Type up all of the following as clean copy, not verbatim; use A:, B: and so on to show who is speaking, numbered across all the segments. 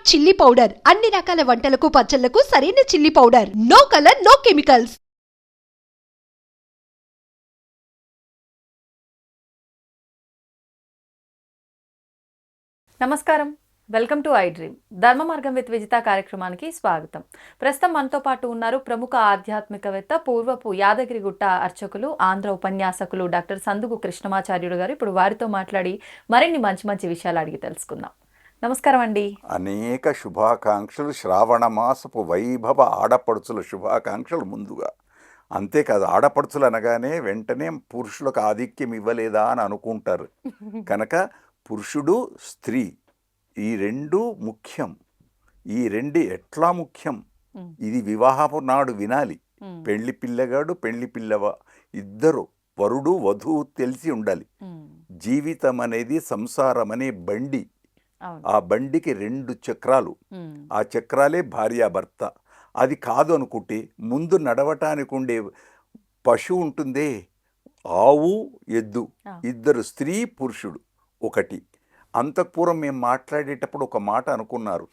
A: Chilli powder అన్ని రకాల వంటలకు పచ్చళ్లకు సరైన chilli powder. No colour, no chemicals.
B: నమస్కారం, వెల్కమ్ టు ఐ డ్రీమ్. ధర్మ మార్గం విత్ విజిత కార్యక్రమానికి స్వాగతం. ప్రస్తుతం మనతో పాటు ఉన్నారు ప్రముఖ ఆధ్యాత్మికవేత్త, పూర్వపు యాదగిరిగుట్ట అర్చకులు, ఆంధ్ర ఉపన్యాసకులు డాక్టర్ సందుగు కృష్ణమాచార్యుడు గారు. ఇప్పుడు వారితో మాట్లాడి మరిన్ని మంచి మంచి విషయాలు అడిగి తెలుసుకుందాం. నమస్కారం అండి.
C: అనేక శుభాకాంక్షలు, శ్రావణ మాసపు వైభవ ఆడపడుచుల శుభాకాంక్షలు ముందుగా. అంతేకాదు, ఆడపడుచులు అనగానే వెంటనే పురుషులకు ఆధిక్యం ఇవ్వలేదా అని అనుకుంటారు. కనుక పురుషుడు, స్త్రీ ఈ రెండు ముఖ్యం. ఈ రెండు ఎట్లా ముఖ్యం, ఇది వివాహపు నాడు వినాలి. పెళ్లి పిల్లగాడు, పెళ్లి పిల్లవ ఇద్దరు, వరుడు వధువు తెలిసి ఉండాలి. జీవితం అనేది సంసారం అనే బండి. ఆ బండికి రెండు చక్రాలు, ఆ చక్రాలే భార్యాభర్త. అది కాదు అనుకుంటే ముందు నడవటానికి ఉండే పశువు ఉంటుందే, ఆవు ఎద్దు, ఇద్దరు స్త్రీ పురుషుడు ఒకటి. అంతఃపురం మేము మాట్లాడేటప్పుడు ఒక మాట అనుకున్నారు,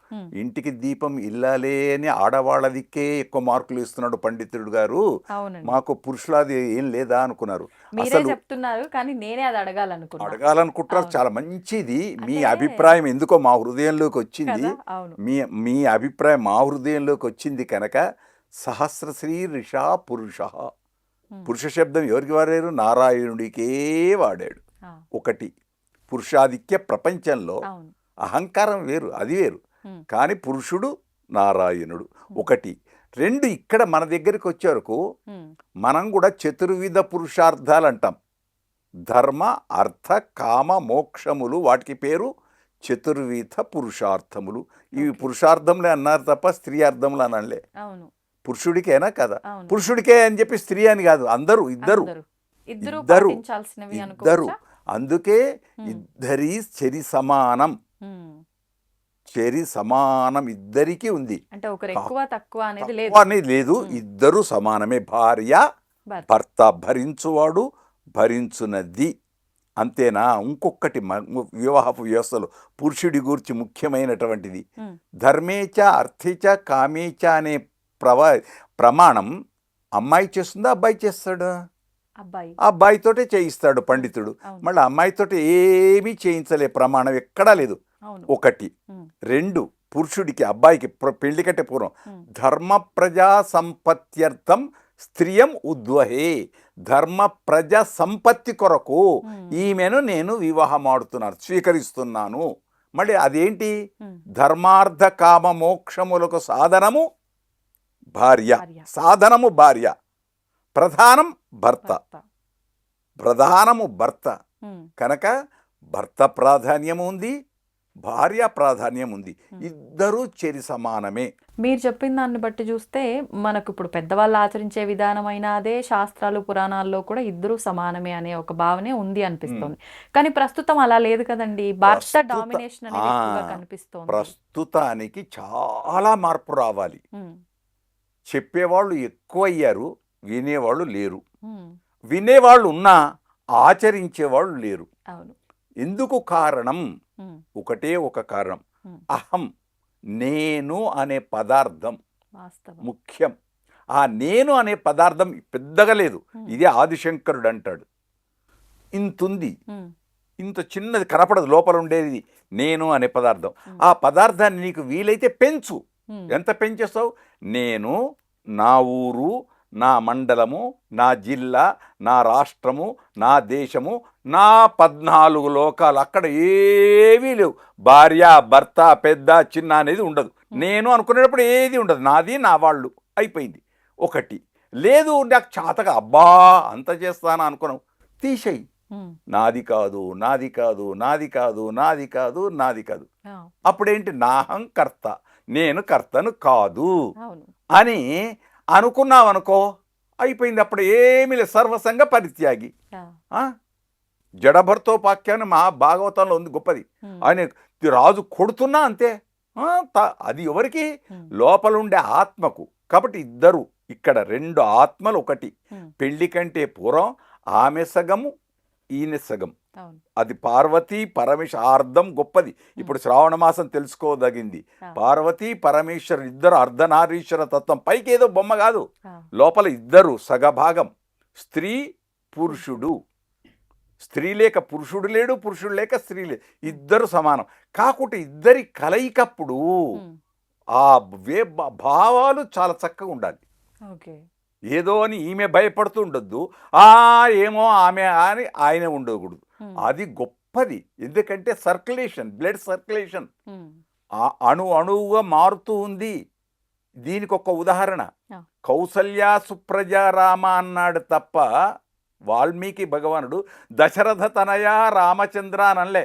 C: ఇంటికి దీపం ఇల్లాలే అని ఆడవాళ్ళదికే ఎక్కువ మార్కులు ఇస్తున్నాడు పండితుడు గారు, మాకు పురుషులాది ఏం లేదా అనుకున్నారు.
B: అసలు చెప్తున్నారు, కానీ నేనే అది
C: అడగాలనుకుంటున్నారు. చాలా మంచిది మీ అభిప్రాయం. ఎందుకో మా హృదయంలోకి వచ్చింది, మీ అభిప్రాయం మా హృదయంలోకి వచ్చింది. కనుక సహస్రశ్రీ రిషా పురుష, పురుష శబ్దం ఎవరికి వాడారు? నారాయణుడికే వాడాడు. ఒకటి, పురుషాధిక్య ప్రపంచంలో అహంకారం వేరు, అది వేరు. కానీ పురుషుడు నారాయణుడు ఒకటి. రెండు, ఇక్కడ మన దగ్గరికి వచ్చే వరకు మనం కూడా చతుర్విధ పురుషార్థాలు అంటాం. ధర్మ, అర్థ, కామ, మోక్షములు, వాటికి పేరు చతుర్విధ పురుషార్థములు. ఇవి పురుషార్థంలే అన్నారు తప్ప స్త్రీ అర్థములు అనలే. పురుషుడికేనా కదా, పురుషుడికే అని చెప్పి స్త్రీ అని కాదు, అందరూ ఇద్దరు ఇద్దరు ఇద్దరు. అందుకే ఇద్దరి చెరి సమానం, చెరి సమానం ఇద్దరికి ఉంది, అనేది లేదు. ఇద్దరు సమానమే. భార్య భర్త, భరించువాడు భరించునది. అంతేనా? ఇంకొకటి వివాహపు వ్యవస్థలో పురుషుడి గురించి ముఖ్యమైనటువంటిది, ధర్మేచ అర్థేచ కామేచ అనే ప్రమాణం అమ్మాయి చేస్తుందా, అబ్బాయి చేస్తాడా? అబ్బాయితోటే చేయిస్తాడు పండితుడు. మళ్ళీ అమ్మాయితోటి ఏమీ చేయించలే, ప్రమాణం ఎక్కడా లేదు. ఒకటి. రెండు, పురుషుడికి అబ్బాయికి పెళ్లి కంటే పూర్వం ధర్మ ప్రజా సంపత్త్యర్థం స్త్రియం ఉద్వహే, ధర్మ ప్రజ సంపత్తి కొరకు ఈమెను నేను వివాహం ఆడుతున్నాను, స్వీకరిస్తున్నాను. మళ్ళీ అదేంటి? ధర్మార్థ కామ మోక్షములకు సాధనము భార్య, సాధనము భార్య, ప్రధానం భర్త, ప్రధానము భర్త. కనుక భర్త ప్రాధాన్యం ఉంది, భార్య ప్రాధాన్యం ఉంది. ఇద్దరూ చెరి సమానమే.
B: మీరు చెప్పిన దాన్ని బట్టి చూస్తే మనకు ఇప్పుడు పెద్దవాళ్ళు ఆచరించే విధానమైన అదే, శాస్త్రాలు పురాణాల్లో కూడా ఇద్దరు సమానమే అనే ఒక భావనే ఉంది అనిపిస్తుంది. కానీ ప్రస్తుతం అలా లేదు కదండి, భర్త డామినేషన్ అనేది ఎక్కువగా కనిపిస్తోంది.
C: ప్రస్తుతానికి చాలా మార్పు రావాలి. చెప్పేవాళ్ళు ఎక్కువ అయ్యారు, వినేవాళ్ళు లేరు. వినేవాళ్ళు ఉన్నా ఆచరించేవాళ్ళు లేరు. ఎందుకు కారణం? ఒకటే ఒక కారణం, అహం, నేను అనే పదార్థం ముఖ్యం. ఆ నేను అనే పదార్థం పెద్దగా లేదు. ఇదే ఆదిశంకరుడు అంటాడు, ఇంతుంది, ఇంత చిన్నది కనపడదు, లోపల ఉండేది నేను అనే పదార్థం. ఆ పదార్థాన్ని నీకు వీలైతే పెంచు. ఎంత పెంచేస్తావు? నేను, నా ఊరు, నా మండలము, నా జిల్లా, నా రాష్ట్రము, నా దేశము, నా 14 లోకాలు, అక్కడ ఏవీ లేవు. భార్య, భర్త, పెద్ద చిన్న అనేది ఉండదు. నేను అనుకునేటప్పుడు ఏది ఉండదు, నాది నా వాళ్ళు, అయిపోయింది. ఒకటి. లేదు, నాకు చాతగా అబ్బా అంత చేస్తాను అనుకున్నావు, తీసేయి. నాది కాదు, నాది కాదు, నాది కాదు, నాది కాదు, నాది కాదు. అప్పుడేంటి? నాహం కర్త, నేను కర్తను కాదు అని అనుకున్నావనుకో, అయిపోయింది. అప్పుడు ఏమీ లేదు, సర్వసంగ పరిత్యాగి. జడభర్తోపాఖ్యానం మహాభాగవతంలో ఉంది, గొప్పది. ఆయన రాజు కొడుతున్నా అంతే. అది ఎవరికి? లోపలుండే ఆత్మకు. కాబట్టి ఇద్దరు, ఇక్కడ రెండు ఆత్మలు ఒకటి. పెళ్లి కంటే పూర్వం ఆమె సగము, ఈయన సగం.
B: అవును.
C: అది పార్వతీ పరమేశ్వర ఆ అర్థం గొప్పది. ఇప్పుడు శ్రావణ మాసం తెలుసుకోదగింది.
B: ఆ.
C: పార్వతీ పరమేశ్వరు ఇద్దరు అర్ధనారీశ్వర తత్వం. పైకి ఏదో బొమ్మ కాదు,
B: ఆ.
C: లోపల ఇద్దరు సగభాగం. స్త్రీ పురుషుడు. స్త్రీ లేక పురుషుడు లేడు, పురుషుడు లేక స్త్రీ లేదు, ఇద్దరు సమానం. కాకుంటే ఇద్దరి కలయికప్పుడు
B: ఉమ్.
C: ఆ భావాలు చాలా చక్కగా ఉండాలి.
B: ఓకే.
C: ఏదో అని ఈమె భయపడుతూ ఉండొద్దు, ఏమో ఆమె అని ఆయన ఉండకూడదు.
B: ఉమ్.
C: అది గొప్పది. ఎందుకంటే సర్క్యులేషన్, బ్లడ్ సర్క్యులేషన్
B: ఉమ్.
C: అణువుగా మారుతూ ఉంది. దీనికి ఒక ఉదాహరణ,
B: ఆ.
C: కౌసల్య సుప్రజ రామ అన్నాడు తప్ప వాల్మీకి భగవానుడు దశరథ తనయ రామచంద్ర అనలే.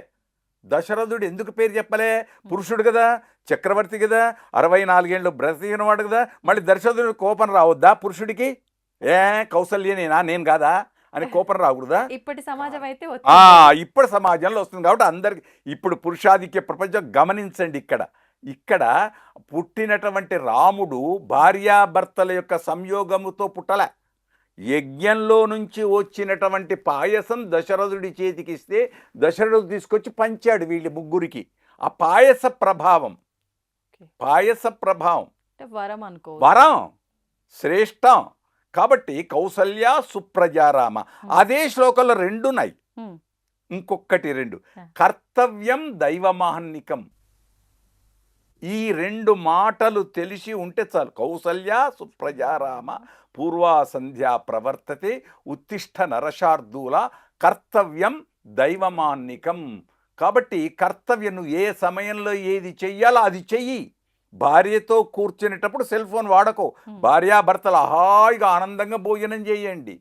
C: దశరథుడు ఎందుకు పేరు చెప్పలే? పురుషుడు కదా, చక్రవర్తి కదా, 64 ఏళ్ళు బ్రతికినవాడు కదా. మళ్ళీ దశరథుడు కోపం రావద్దా పురుషుడికి? కౌసల్యనేనా, నేను కాదా అని కోపం రాకూడదా?
B: ఇప్పటి సమాజం అయితే
C: ఇప్పుడు సమాజంలో వస్తుంది కాబట్టి అందరికి. ఇప్పుడు పురుషాధిక్య ప్రపంచం గమనించండి. ఇక్కడ పుట్టినటువంటి రాముడు భార్యాభర్తల యొక్క సంయోగముతో పుట్టలే. యజ్ఞంలో నుంచి వచ్చినటువంటి పాయసం దశరథుడి చేతికి ఇస్తే దశరథుడు తీసుకొచ్చి పంచాడు వీళ్ళ ముగ్గురికి. ఆ పాయస ప్రభావం
B: వరం అనుకో,
C: వరం శ్రేష్టం. కాబట్టి కౌసల్య సుప్రజారామ అదే శ్లోకంలో 2 ఉన్నాయి. ఇంకొకటి 2 కర్తవ్యం దైవమాహన్నికం. ఈ 2 మాటలు తెలిసి ఉంటే చాలు. కౌసల్య సుప్రజారామ పూర్వా సంధ్యా ప్రవర్తతే ఉత్తిష్ట నరశార్దూల కర్తవ్యం దైవమాన్నికం. కాబట్టి కర్తవ్యం, నువ్వు ఏ సమయంలో ఏది చెయ్యాలో అది చెయ్యి. భార్యతో కూర్చునేటప్పుడు సెల్ ఫోన్ వాడకో. భార్యాభర్తలు హాయిగా ఆనందంగా భోజనం చేయండి,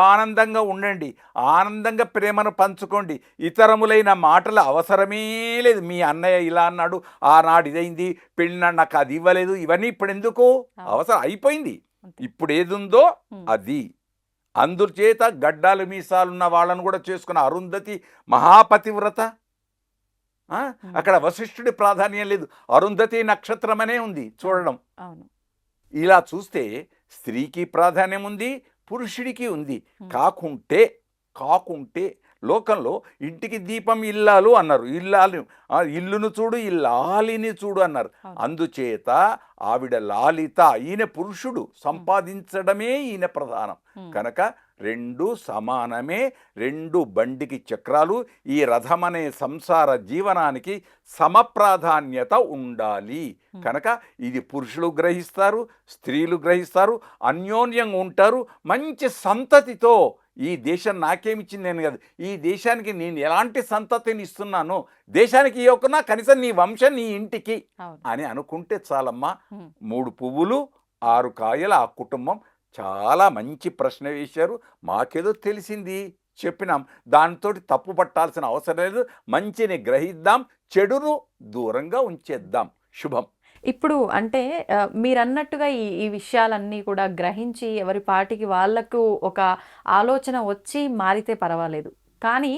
C: ఆనందంగా ఉండండి, ఆనందంగా ప్రేమను పంచుకోండి. ఇతరములైన మాటలు అవసరమే లేదు. మీ అన్నయ్య ఇలా అన్నాడు, ఆనాడు ఇదైంది, పెళ్ళినాడు నాకు అది ఇవ్వలేదు, ఇవన్నీ ఇప్పుడు ఎందుకు అవసరం? అయిపోయింది. ఇప్పుడు ఏదుందో అది. అందుచేత గడ్డాలు మీసాలున్న వాళ్ళను కూడా చేసుకున్న అరుంధతి మహాపతివ్రత. అక్కడ వశిష్ఠుడి ప్రాధాన్యం లేదు, అరుంధతి నక్షత్రమనే ఉంది చూడడం. ఇలా చూస్తే స్త్రీకి ప్రాధాన్యం ఉంది, పురుషుడికి ఉంది. కాకుంటే లోకంలో ఇంటికి దీపం ఇల్లాలు అన్నారు. ఇల్లును చూడు, ఇల్లాలిని చూడు అన్నారు. అందుచేత ఆవిడ లాలిత, ఈయన పురుషుడు, సంపాదించడమే ఈయన ప్రధానం. కనుక 2 సమానమే, 2 బండికి చక్రాలు. ఈ రథమనే సంసార జీవనానికి సమప్రాధాన్యత ఉండాలి. కనుక ఇది పురుషులు గ్రహిస్తారు, స్త్రీలు గ్రహిస్తారు, అన్యోన్యంగా ఉంటారు. మంచి సంతతితో, ఈ దేశం నాకేమిచ్చింది నేను కాదు, ఈ దేశానికి నేను ఎలాంటి సంతతిని ఇస్తున్నాను, దేశానికి ఇవ్వకున్నా కనీసం నీ వంశం నీ ఇంటికి అని అనుకుంటే చాలమ్మా. 3 పువ్వులు 6 కాయల ఆ కుటుంబం. చాలా మంచి ప్రశ్న వేశారు. మాకేదో తెలిసింది చెప్పినాం, దాంతో తప్పు పట్టాల్సిన అవసరం లేదు. మంచిని గ్రహిద్దాం, చెడును దూరంగా ఉంచేద్దాం. శుభం.
B: ఇప్పుడు అంటే మీరన్నట్టుగా ఈ విషయాలన్నీ కూడా గ్రహించి ఎవరి పాటికి వాళ్లకు ఒక ఆలోచన వచ్చి మారితే పర్వాలేదు. కానీ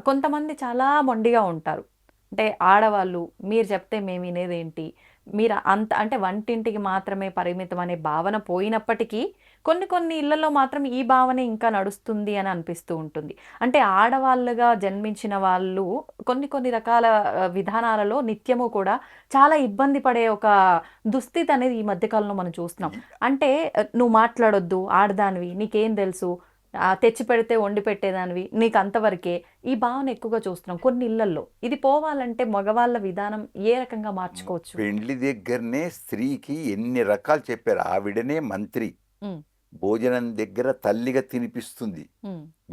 B: కొంతమంది చాలా మొండిగా ఉంటారు. అంటే ఆడవాళ్ళు మీరు చెప్తే మేము వినేదేంటి, మీరు అంటే వంటింటికి మాత్రమే పరిమితం అనే భావన పోయినప్పటికీ కొన్ని ఇళ్లలో మాత్రం ఈ భావన ఇంకా నడుస్తుంది అని అనిపిస్తూ ఉంటుంది. అంటే ఆడవాళ్ళుగా జన్మించిన వాళ్ళు కొన్ని రకాల విధానాలలో నిత్యము కూడా చాలా ఇబ్బంది పడే ఒక దుస్థితి అనేది ఈ మధ్యకాలంలో మనం చూస్తున్నాం. అంటే నువ్వు మాట్లాడొద్దు, ఆడదానివి, నీకేం తెలుసు, తెచ్చి పెడితే వండి పెట్టేదానివి, నీకు అంతవరకే, ఈ భావన ఎక్కువగా చూస్తున్నాం కొన్ని ఇళ్లలో. ఇది పోవాలంటే మగవాళ్ళ విధానం ఏ రకంగా మార్చుకోవచ్చు?
C: పెండ్లి దగ్గరనే స్త్రీకి ఎన్ని రకాలు చెప్పారు. ఆవిడనే మంత్రి, భోజనం దగ్గర తల్లిగా తినిపిస్తుంది,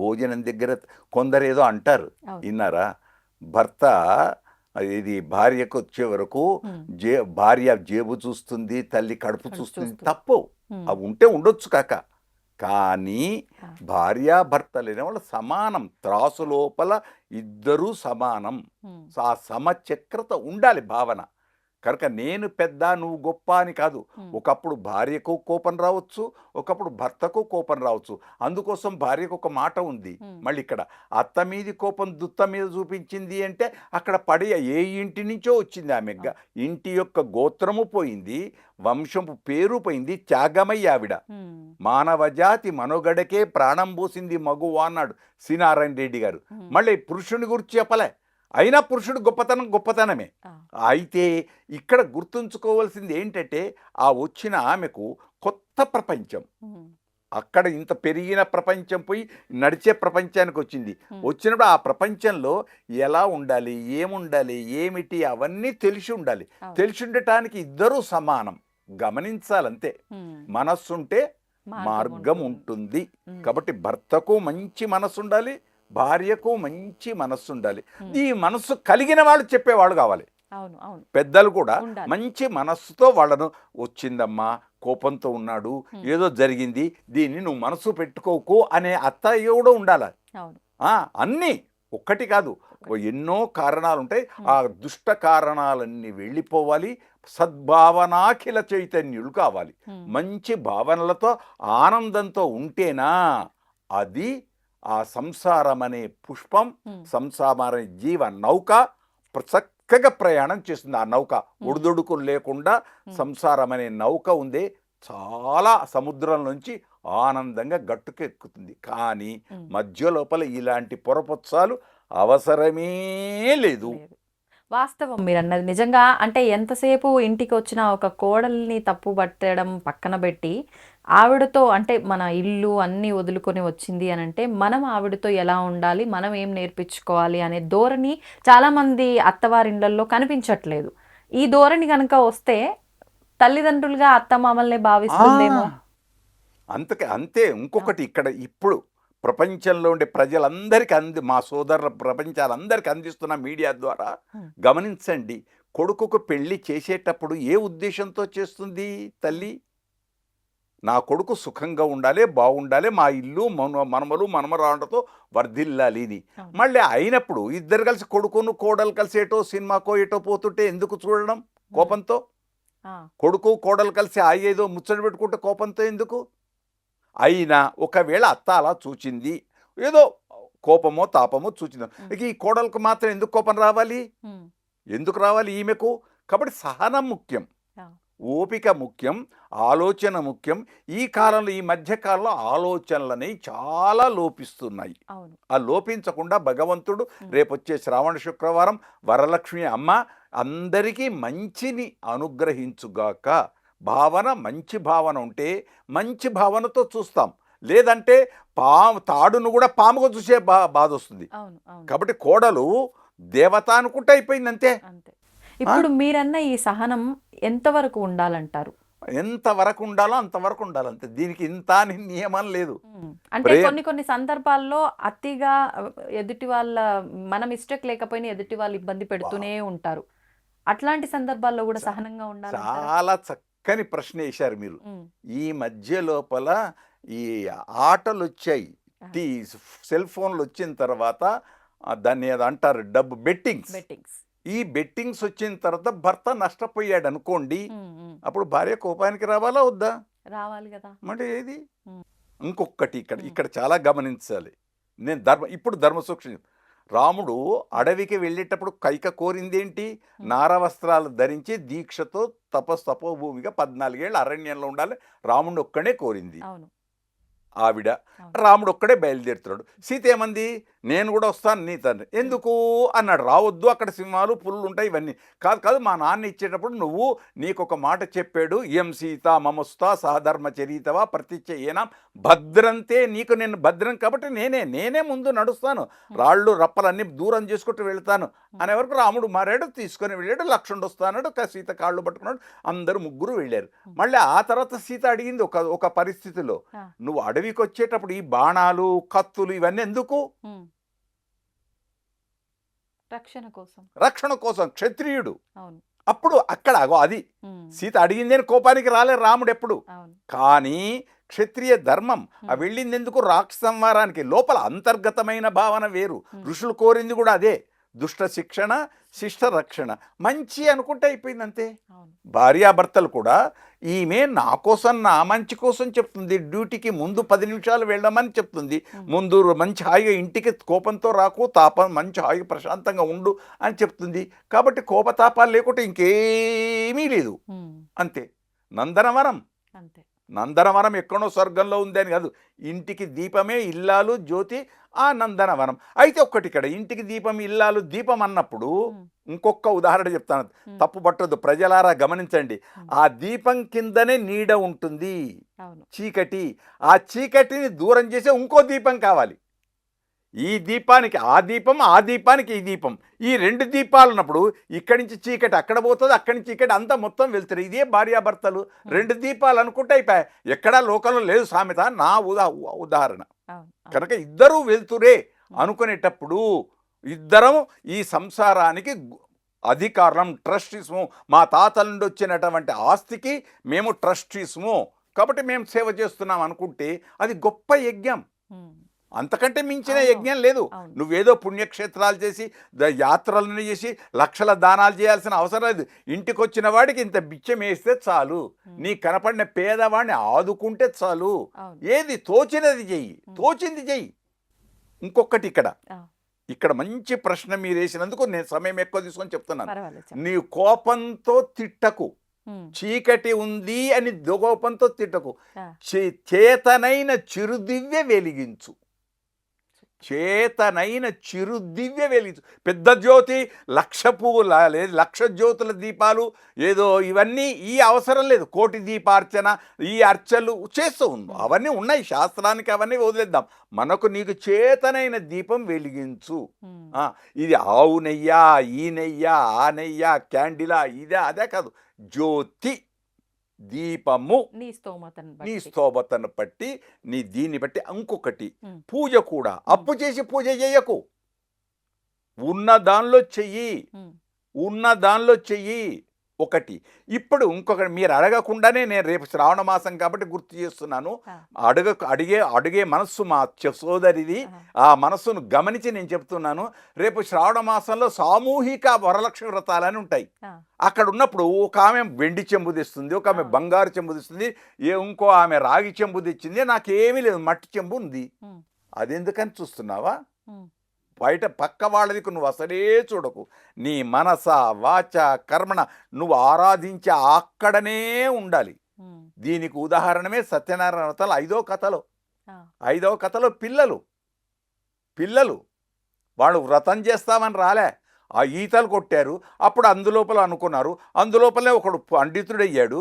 C: భోజనం దగ్గర కొందరేదో అంటారు విన్నారా, భర్త ఇది భార్యకు వచ్చే వరకు భార్య జేబు చూస్తుంది, తల్లి కడుపు చూస్తుంది. తప్పు, అవి ఉంటే ఉండొచ్చు కాక. కానీ భార్యాభర్తలైన వాళ్ళు సమానం, త్రాసు లోపల ఇద్దరూ సమానం. ఆ సమచక్రత ఉండాలి భావన. కనుక నేను పెద్ద నువ్వు గొప్ప అని కాదు. ఒకప్పుడు భార్యకు కోపం రావచ్చు, ఒకప్పుడు భర్తకు కోపం రావచ్చు. అందుకోసం భార్యకు ఒక మాట ఉంది. మళ్ళీ ఇక్కడ అత్త మీది కోపం దుత్త మీద చూపించింది అంటే అక్కడ పడి ఏ ఇంటి నుంచో వచ్చింది ఆమె. ఇంటి యొక్క గోత్రము పోయింది, వంశము పేరు పోయింది, త్యాగమయ్య ఆవిడ. మానవ జాతి మనుగడకే ప్రాణం పోసింది మగువ అన్నాడు సి నారాయణ రెడ్డి గారు. మళ్ళీ పురుషుని గురించి చెప్పలే, అయినా పురుషుడు గొప్పతనమే. అయితే ఇక్కడ గుర్తుంచుకోవాల్సింది ఏంటంటే ఆ వచ్చిన ఆమెకు కొత్త ప్రపంచం. అక్కడ ఇంత పెరిగిన ప్రపంచం పోయి నడిచే ప్రపంచానికి వచ్చింది. వచ్చినప్పుడు ఆ ప్రపంచంలో ఎలా ఉండాలి, ఏముండాలి, ఏమిటి అవన్నీ తెలిసి ఉండాలి. తెలిసి ఉండటానికి ఇద్దరూ సమానం, గమనించాలంతే. మనస్సుంటే మార్గం ఉంటుంది. కాబట్టి భర్తకు మంచి మనస్సు ఉండాలి, భార్యకు మంచి మనస్సు ఉండాలి. ఈ మనస్సు కలిగిన వాళ్ళు చెప్పేవాళ్ళు కావాలి. పెద్దలు కూడా మంచి మనస్సుతో వాళ్ళను వచ్చిందమ్మా, కోపంతో ఉన్నాడు, ఏదో జరిగింది, దీన్ని నువ్వు మనసు పెట్టుకోకు అనే అత్తయ్య కూడా ఉండాలి. అన్నీ ఒక్కటి కాదు, ఎన్నో కారణాలు ఉంటాయి. ఆ దుష్ట కారణాలన్నీ వెళ్ళిపోవాలి. సద్భావనాఖిల చైతన్యులు కావాలి. మంచి భావనలతో ఆనందంతో ఉంటేనా అది ఆ సంసారం అనే పుష్పం, సంసారం అనే జీవ నౌక చక్కగా ప్రయాణం చేస్తుంది. ఆ నౌక ఒడిదొడుకులు లేకుండా సంసారం అనే నౌక ఉందే చాలా సముద్రం నుంచి ఆనందంగా గట్టుకెక్కుతుంది. కానీ మధ్య లోపల ఇలాంటి పొరపొత్సాలు అవసరమే లేదు.
B: వాస్తవం మీరు అన్నది నిజంగా. అంటే ఎంతసేపు ఇంటికి వచ్చిన ఒక కోడల్ని తప్పు పట్టడం పక్కన పెట్టి ఆవిడతో, అంటే మన ఇల్లు అన్నీ వదులుకొని వచ్చింది అని అంటే మనం ఆవిడతో ఎలా ఉండాలి, మనం ఏం నేర్పించుకోవాలి అనే ధోరణి చాలామంది అత్తవారిండ్లలో కనిపించట్లేదు. ఈ ధోరణి కనుక వస్తే తల్లిదండ్రులుగా అత్త మామల్ని భావిస్తుందేమో.
C: అంతే. ఇంకొకటి ఇక్కడ ఇప్పుడు ప్రపంచంలో ఉండే ప్రజలందరికీ మా సోదరుల ప్రపంచాలందరికీ అందిస్తున్న మీడియా ద్వారా గమనించండి. కొడుకుకు పెళ్లి చేసేటప్పుడు ఏ ఉద్దేశంతో చేస్తుంది తల్లి? నా కొడుకు సుఖంగా ఉండాలి, బాగుండాలి, మా ఇల్లు మనమలు మనమరాళ్ళతో వర్ధిల్లాలి అని. మళ్ళీ అయినప్పుడు ఇద్దరు కలిసి కొడుకును కోడలు కలిసి ఏటో సినిమాకో ఏటో పోతుంటే ఎందుకు చూడడం కోపంతో? కొడుకు కోడలు కలిసి ఏదో ముచ్చట పెట్టుకుంటే కోపంతో ఎందుకు? అయినా ఒకవేళ అత్త అలా చూచింది, ఏదో కోపమో తాపమో చూచింది, ఈ కోడలకు మాత్రం ఎందుకు కోపం రావాలి? ఎందుకు రావాలి ఈమెకు? కాబట్టి సహనం ముఖ్యం, ఓపిక ముఖ్యం, ఆలోచన ముఖ్యం. ఈ కాలంలో, ఈ మధ్యకాలంలో ఆలోచనలని చాలా లోపిస్తున్నాయి. ఆ లోపించకుండా భగవంతుడు రేపొచ్చే శ్రావణ శుక్రవారం వరలక్ష్మి అమ్మ అందరికీ మంచిని అనుగ్రహించుగాక. భావన మంచి భావన ఉంటే మంచి భావనతో చూస్తాం, లేదంటే తాడును కూడా పాముగా చూసే బాధ వస్తుంది. కాబట్టి కోడలు దేవత అనుకుంటే అయిపోయింది, అంతే.
B: ఇప్పుడు మీరన్న ఈ సహనం ఎంతవరకు ఉండాలంటారు?
C: ఎంతవరకు ఉండాలో అంతవరకు ఉండాలంతే. దీనికి ఇంత అని నియమం లేదు.
B: అంటే కొన్ని సందర్భాల్లో అతిగా ఎదుటి వాళ్ళ మన మిస్టేక్ లేకపోయినా ఎదుటి వాళ్ళు ఇబ్బంది పెడుతూనే ఉంటారు. అట్లాంటి సందర్భాల్లో కూడా సహనంగా ఉండాలి.
C: చాలా చక్కని ప్రశ్న వేశారు మీరు. ఈ మధ్య లోపల ఈ ఆటలు వచ్చాయి, సెల్ ఫోన్లు వచ్చిన తర్వాత దాన్ని అంటారు డబ్బు బెట్టింగ్స్. ఈ బెట్టింగ్స్ వచ్చిన తర్వాత భర్త నష్టపోయాడు అనుకోండి, అప్పుడు భార్య కోపానికి రావాలా వద్దా?
B: రావాలి కదా.
C: మరి ఏది? ఇంకొకటి ఇక్కడ చాలా గమనించాలి. ఇప్పుడు ధర్మ సూక్ష్మం. రాముడు అడవికి వెళ్ళేటప్పుడు కైక కోరిందేంటి? నారవస్త్రాలు ధరించి దీక్షతో తపోభూమిగా 14 ఏళ్ళు అరణ్యంలో ఉండాలి. రాముడు ఒక్కడే కోరింది ఆవిడ. రాముడు ఒక్కడే బయలుదేరుతున్నాడు. సీత ఏమంది? నేను కూడా వస్తాను నీ తండ్రి. ఎందుకు అన్నాడు. రావద్దు, అక్కడ సింహాలు పుల్లు ఉంటాయి, ఇవన్నీ కాదు. మా నాన్న ఇచ్చేటప్పుడు నువ్వు నీకొక మాట చెప్పాడు, ఇయం సీత మమస్తా సహధర్మచరీతవా ప్రతిచ్ఛయేనా భద్రంతే. నీకు నేను భద్రం కాబట్టి నేనే ముందు నడుస్తాను, రాళ్ళు రప్పలన్నీ దూరం చేసుకుంటూ వెళ్తాను అనే వరకు రాముడు మారాడు, తీసుకొని వెళ్ళాడు. లక్ష్మణుడు వస్తాడు, సీత కాళ్ళు పట్టుకున్నాడు, అందరూ ముగ్గురు వెళ్ళారు. మళ్ళీ ఆ తర్వాత సీత అడిగింది ఒక పరిస్థితిలో, నువ్వు అడవికి వచ్చేటప్పుడు ఈ బాణాలు కత్తులు ఇవన్నీ ఎందుకు? రక్షణ కోసం, క్షత్రియుడు. అప్పుడు అక్కడ అది సీత అడిగింది అని కోపానికి రాలే రాముడు ఎప్పుడు. కానీ క్షత్రియ ధర్మం వెళ్ళింది ఎందుకు? రాక్ష సంహారానికి. లోపల అంతర్గతమైన భావన వేరు. ఋషులు కోరింది కూడా అదే. దుష్ట శిక్షణ శిష్ట రక్షణ, మంచి అనుకుంటే అయిపోయింది అంతే.
B: అవును.
C: భార్యాభర్తలు కూడా ఈమె నా కోసం నా మంచి కోసం చెప్తుంది, డ్యూటీకి ముందు 10 నిమిషాలు వెళ్ళమని చెప్తుంది, ముందు మంచి హాయిగా ఇంటికి కోపంతో రాకు, తాపం మంచి హాయిగా ప్రశాంతంగా ఉండు అని చెప్తుంది. కాబట్టి కోపతాపాలు లేకుంటే ఇంకేమీ లేదు, అంతే. నందనవనం,
B: అంతే.
C: నందనవనం ఎక్కడో స్వర్గంలో ఉంది అని కాదు, ఇంటికి దీపమే ఇల్లాలు జ్యోతి ఆ నందనవనం. అయితే ఒక్కటి ఇక్కడ ఇంటికి దీపం ఇల్లాలు దీపం అన్నప్పుడు ఇంకొక ఉదాహరణ చెప్తాను, తప్పు పట్టొద్దు ప్రజలారా గమనించండి. ఆ దీపం కిందనే నీడ ఉంటుంది, చీకటి. ఆ చీకటిని దూరం చేసే ఇంకో దీపం కావాలి. ఈ దీపానికి ఆ దీపం, ఆ దీపానికి ఈ దీపం, ఈ 2 దీపాలు ఉన్నప్పుడు ఇక్కడి నుంచి చీకటి అక్కడ పోతుంది, అక్కడి నుంచి చీకటి అంతా మొత్తం వెళ్తారు. ఇదే భార్యాభర్తలు 2 దీపాలు అనుకుంటే అయిపోయాయి. ఎక్కడా లోకంలో లేదు సామెత, నా ఉదాహరణ. కనుక ఇద్దరూ వెళ్తురే అనుకునేటప్పుడు ఇద్దరం ఈ సంసారానికి అధికారం, ట్రస్టీస్ము. మా తాతల నుండి వచ్చినటువంటి ఆస్తికి మేము ట్రస్టీస్ము, కాబట్టి మేము సేవ చేస్తున్నాం అనుకుంటే అది గొప్ప యజ్ఞం. అంతకంటే మించిన యజ్ఞం లేదు. నువ్వేదో పుణ్యక్షేత్రాలు చేసి యాత్రలను చేసి లక్షల దానాలు చేయాల్సిన అవసరం లేదు. ఇంటికి వచ్చిన వాడికి ఇంత బిచ్చం వేస్తే చాలు, నీ కనపడిన పేదవాడిని ఆదుకుంటే చాలు. ఏది తోచినది చెయ్యి, తోచింది చెయ్యి. ఇంకొకటి ఇక్కడ మంచి ప్రశ్న మీరు వేసినందుకు నేను సమయం ఎక్కువ తీసుకొని చెప్తున్నాను. నీ కోపంతో తిట్టకు, చీకటి ఉంది అని కోపంతో తిట్టకు, చేతనైన చిరుదివ్య వెలిగించు. చేతనైన చిరుదివ్య వెలిగించు. పెద్ద జ్యోతి 1,00,000 పువ్వుల లేదు, 1,00,000 జ్యోతుల దీపాలు ఏదో ఇవన్నీ ఈ అవసరం లేదు. కోటి దీపార్చన ఈ అర్చలు చేస్తూ ఉండు, అవన్నీ ఉన్నాయి శాస్త్రానికి, అవన్నీ వదిలేద్దాం. మనకు నీకు చేతనైన దీపం వెలిగించు. ఇది ఆవు నెయ్యా, ఈ నెయ్యా, ఆ నెయ్యా, క్యాండిలా, ఇదే అదే కాదు, జ్యోతి దీపము నీ స్తోమతను బట్టి, నీ దీన్ని బట్టి. ఇంకొకటి పూజ కూడా అప్పు చేసి పూజ చేయకు, ఉన్న దానిలో చెయ్యి. ఒకటి. ఇప్పుడు ఇంకొకటి మీరు అడగకుండానే నేను రేపు శ్రావణ మాసం కాబట్టి గుర్తు చేస్తున్నాను. అడిగే మనస్సు మా సోదరిది, ఆ మనస్సును గమనించి నేను చెప్తున్నాను. రేపు శ్రావణ మాసంలో సామూహిక వరలక్ష్మి వ్రతాలని ఉంటాయి. అక్కడ ఉన్నప్పుడు ఒక ఆమె వెండి చెంబు తెస్తుంది, ఒక ఆమె బంగారు చెంబు తెస్తుంది, ఇంకో ఆమె రాగి చెంబు తెచ్చింది, నాకేమీ లేదు, మట్టి చెంబు ఉంది. అదెందుకని చూస్తున్నావా? బయట పక్క వాళ్ళది నువ్వు అసలే చూడకు. నీ మనస వాచ కర్మణ నువ్వు ఆరాధించే అక్కడనే ఉండాలి. దీనికి ఉదాహరణమే సత్యనారాయణ వ్రతాలు 5వ కథలో పిల్లలు వాళ్ళు వ్రతం చేస్తామని రాలే, ఆ ఈతలు కొట్టారు. అప్పుడు అందులోపల అనుకున్నారు, అందులోపలే ఒకడు పండితుడు అయ్యాడు,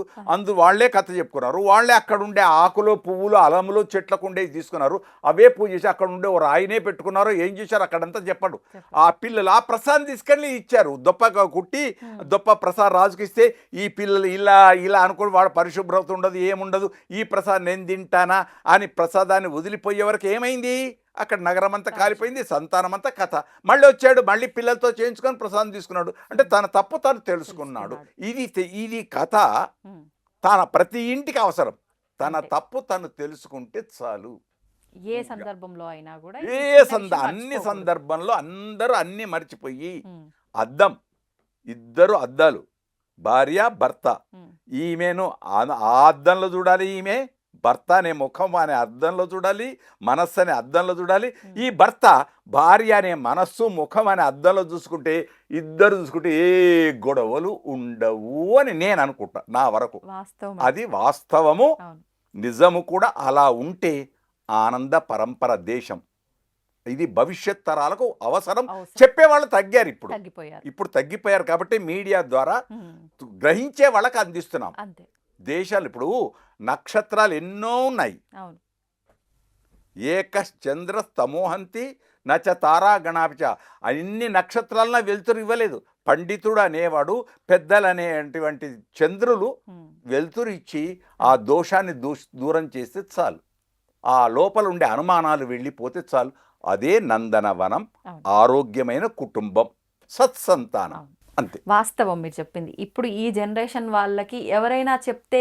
C: వాళ్ళే కథ చెప్పుకున్నారు. వాళ్ళే అక్కడ ఉండే ఆకులు పువ్వులు అలములు చెట్లకు ఉండేవి తీసుకున్నారు, అవే పూజ చేసి అక్కడ ఉండే ఓ రాయినే పెట్టుకున్నారు. ఏం చేశారు అక్కడంతా చెప్పడు. ఆ పిల్లలు ఆ ప్రసాదం తీసుకెళ్ళి ఇచ్చారు, దొప్ప కుట్టి దొప్ప ప్రసాద్ రాజుకి ఇస్తే ఈ పిల్లలు ఇలా అనుకుని వాడు పరిశుభ్రత ఉండదు, ఏముండదు, ఈ ప్రసాదం నేను తింటానా అని ప్రసాదాన్ని వదిలిపోయే వరకు ఏమైంది, అక్కడ నగరం అంతా కాలిపోయింది, సంతానం అంతా కథ. మళ్ళీ వచ్చాడు, మళ్ళీ పిల్లలతో చేయించుకొని ప్రసాదం తీసుకున్నాడు. అంటే తన తప్పు తను తెలుసుకున్నాడు. ఇది కథ తన ప్రతి ఇంటికి అవసరం. తన తప్పు తను తెలుసుకుంటే చాలు.
B: ఏ సందర్భంలో అయినా కూడా
C: అన్ని సందర్భంలో అందరూ అన్ని మర్చిపోయి ఇద్దరు అద్దాలు, భార్య భర్త. ఈమెను ఆ అద్దంలో చూడాలి, ఈమె భర్త అనే ముఖం అనే అద్దంలో చూడాలి, మనస్సు అనే అద్దంలో చూడాలి. ఈ భర్త భార్య అనే మనస్సు ముఖం అనే అద్దంలో చూసుకుంటే ఇద్దరు చూసుకుంటే ఏ గొడవలు ఉండవు అని నేను అనుకుంటా. నా వరకు అది వాస్తవము, నిజము కూడా. అలా ఉంటే ఆనంద పరంపర దేశం. ఇది భవిష్యత్ తరాలకు అవసరం. చెప్పేవాళ్ళు తగ్గారు, ఇప్పుడు తగ్గిపోయారు. కాబట్టి మీడియా ద్వారా గ్రహించే వాళ్ళకి అందిస్తున్నాం. దేశాలు ఇప్పుడు నక్షత్రాలు ఎన్నో ఉన్నాయి. ఏకశ్చంద్ర స్తమోహంతి నచ తారా గణాపిచ. అన్ని నక్షత్రాలన వెలుతురు ఇవ్వలేదు. పండితుడు అనేవాడు పెద్దలు అనేటువంటి చంద్రులు వెలుతురు ఇచ్చి ఆ దోషాన్ని దూరం చేస్తే చాలు, ఆ లోపల ఉండే అనుమానాలు వెళ్ళిపోతే చాలు. అదే నందనవనం, ఆరోగ్యమైన కుటుంబం, సత్సంతానం. అంతే
B: వాస్తవం మీరు చెప్పింది. ఇప్పుడు ఈ జనరేషన్ వాళ్ళకి ఎవరైనా చెప్తే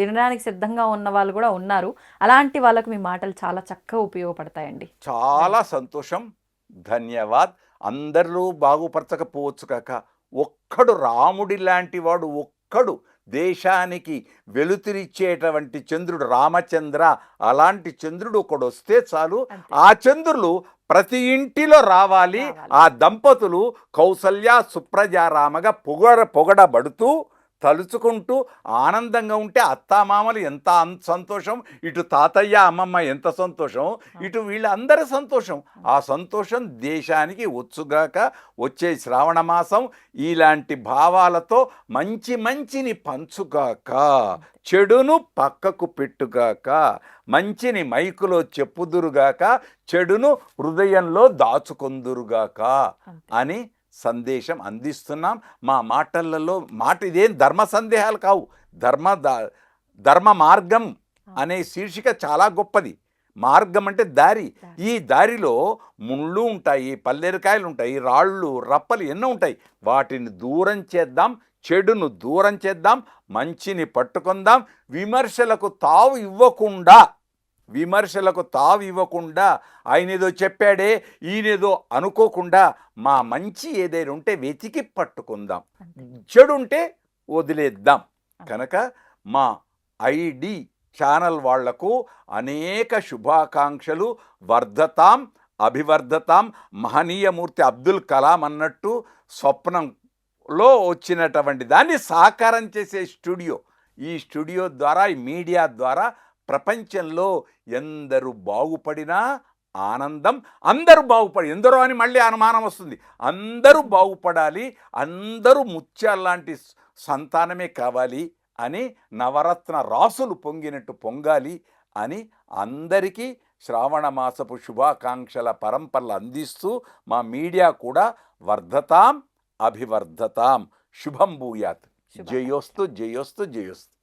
B: వినడానికి సిద్ధంగా ఉన్న వాళ్ళు కూడా ఉన్నారు. అలాంటి వాళ్ళకి మీ మాటలు చాలా చక్కగా ఉపయోగపడతాయండి.
C: చాలా సంతోషం, ధన్యవాద్. అందరూ బాగుపరచకపోవచ్చు కాక ఒక్కడు రాముడి లాంటి వాడు ఒక్కడు దేశానికి వెలుతురిచ్చేటువంటి చంద్రుడు రామచంద్ర, అలాంటి చంద్రుడు ఒకడు వస్తే చాలు.
B: అంతే.
C: ఆ చంద్రులు ప్రతి ఇంటిలో రావాలి. ఆ దంపతులు కౌసల్య సుప్రజారామగా పొగడబడుతూ తలుచుకుంటూ ఆనందంగా ఉంటే అత్తామామలు ఎంత సంతోషం, ఇటు తాతయ్య అమ్మమ్మ ఎంత సంతోషం, ఇటు వీళ్ళందరి సంతోషం. ఆ సంతోషం దేశానికి వచ్చుగాక. వచ్చే శ్రావణ మాసం ఇలాంటి భావాలతో మంచిని పంచుగాక, చెడును పక్కకు పెట్టుగాక, మంచిని మైకులో చెప్పుదురుగాక, చెడును హృదయంలో దాచుకొందురుగాక అని సందేశం అందిస్తున్నాం. మా మాటలలో ఇదేం ధర్మ సందేహాలు కావు. ధర్మ మార్గం అనే శీర్షిక చాలా గొప్పది. మార్గం అంటే దారి. ఈ దారిలో ముళ్ళు ఉంటాయి, పల్లెరికాయలు ఉంటాయి, రాళ్ళు రప్పలు ఎన్నో ఉంటాయి. వాటిని దూరం చేద్దాం, చెడును దూరం చేద్దాం, మంచిని పట్టుకుందాం. విమర్శలకు తావు ఇవ్వకుండా ఆయన ఏదో చెప్పాడే ఈయనేదో అనుకోకుండా మా మంచి ఏదైనా ఉంటే వెతికి పట్టుకుందాం, చెడు ఉంటే వదిలేద్దాం. కనుక మా ఐడి ఛానల్ వాళ్లకు అనేక శుభాకాంక్షలు. వర్ధతాం అభివర్ధతాం. మహనీయమూర్తి అబ్దుల్ కలాం అన్నట్టు స్వప్నంలో వచ్చినటువంటి దాన్ని సాకారం చేసే స్టూడియో. ఈ స్టూడియో ద్వారా, ఈ మీడియా ద్వారా ప్రపంచంలో ఎందరు బాగుపడినా ఆనందం. అందరూ ఎందరో అని మళ్ళీ అనుమానం వస్తుంది. అందరూ బాగుపడాలి, అందరూ ముత్యాల్లాంటి సంతానమే కావాలి అని, నవరత్న రాసులు పొంగినట్టు పొంగాలి అని అందరికీ శ్రావణ మాసపు శుభాకాంక్షల పరంపరలు అందిస్తూ మా మీడియా కూడా వర్ధతాం అభివర్ధతాం. శుభం భూయాత్. జయోస్తు జయోస్తు జయోస్తు.